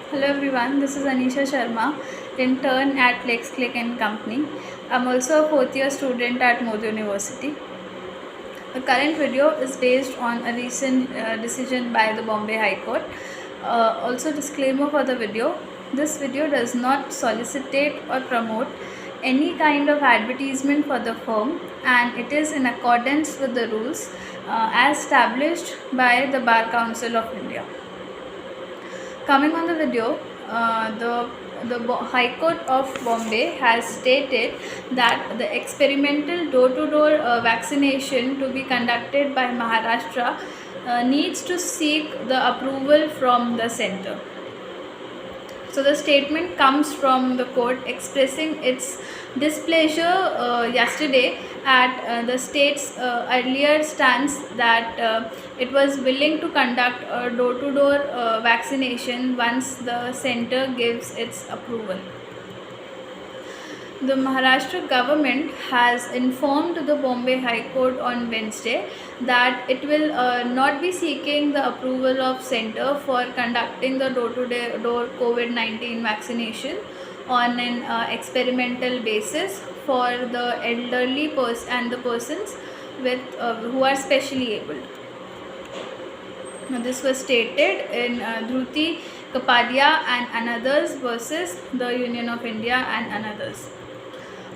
Hello everyone, this is Anisha Sharma, intern at LexClick and Company. I'm also a fourth year student at Modi University. The current video is based on a recent decision by the Bombay High Court. Also, disclaimer for the video: this video does not solicitate or promote any kind of advertisement for the firm, and it is in accordance with the rules as established by the Bar Council of India. Coming on the video, the High Court of Bombay has stated that the experimental door-to-door vaccination to be conducted by Maharashtra needs to seek the approval from the centre. So the statement comes from the court expressing its displeasure yesterday at the state's earlier stance that it was willing to conduct a door-to-door vaccination once the centre gives its approval. The Maharashtra government has informed the Bombay High Court on Wednesday that it will not be seeking the approval of centre for conducting the door-to-door COVID-19 vaccination on an experimental basis for the elderly and the persons with who are specially abled. Now, this was stated in Dhruti Kapadia and others versus the Union of India and others.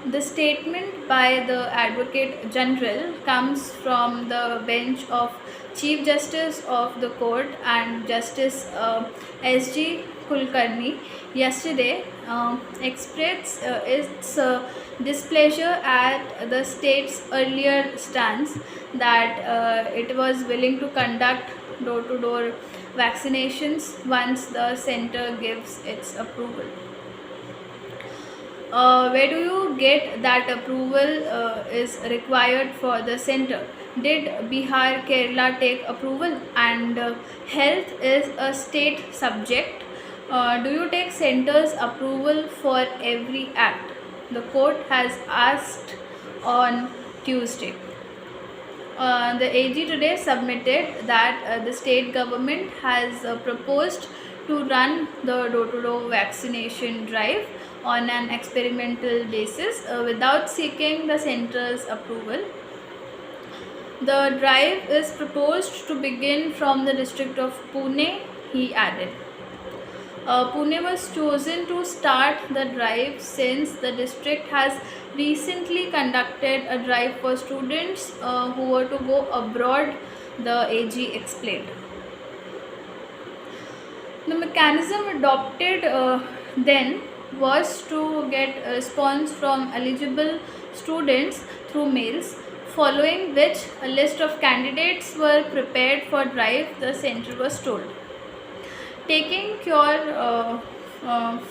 The statement by the Advocate General comes from the bench of Chief Justice of the Court and Justice S.G. Kulkarni yesterday expressed its displeasure at the state's earlier stance that it was willing to conduct door-to-door vaccinations once the centre gives its approval. Where do you get that approval is required for the centre? Did Bihar, Kerala take approval? And health is a state subject. Do you take centre's approval for every act? The court has asked on Tuesday. The AG today submitted that the state government has proposed to run the door-to-door vaccination drive on an experimental basis without seeking the centre's approval. The drive is proposed to begin from the district of Pune, he added. Pune was chosen to start the drive since the district has recently conducted a drive for students who were to go abroad, the AG explained. The mechanism adopted then was to get a response from eligible students through mails, following which a list of candidates were prepared for drive, the centre was told. Taking cure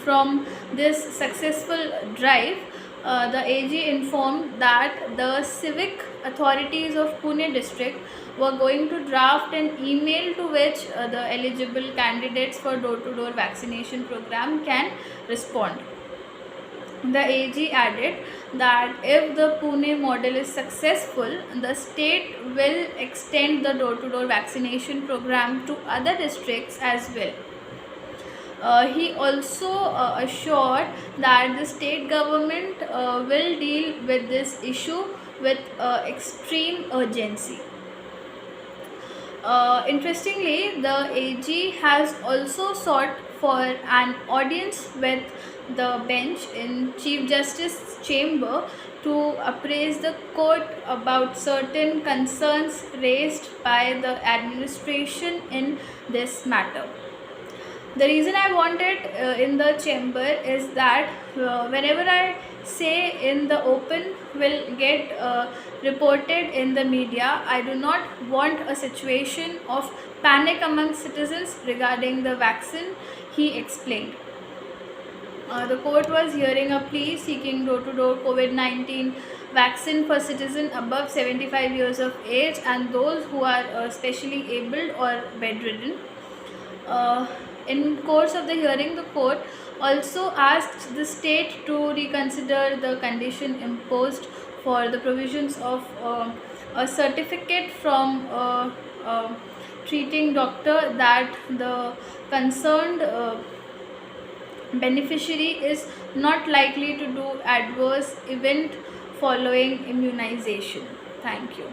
from this successful drive, the AG informed that the civic authorities of Pune district were going to draft an email to which the eligible candidates for door-to-door vaccination program can respond. The AG added that if the Pune model is successful, the state will extend the door-to-door vaccination program to other districts as well. He also assured that the state government will deal with this issue with extreme urgency. Interestingly, the AG has also sought for an audience with the bench in Chief Justice's chamber to appraise the court about certain concerns raised by the administration in this matter. The reason I want it in the chamber is that whenever I say in the open will get reported in the media, I do not want a situation of panic among citizens regarding the vaccine, he explained. The court was hearing a plea seeking door-to-door COVID-19 vaccine for citizens above 75 years of age and those who are specially abled or bedridden. In course of the hearing, the court also asked the state to reconsider the condition imposed for the provisions of a certificate from a treating doctor that the concerned beneficiary is not likely to do adverse event following immunization. Thank you.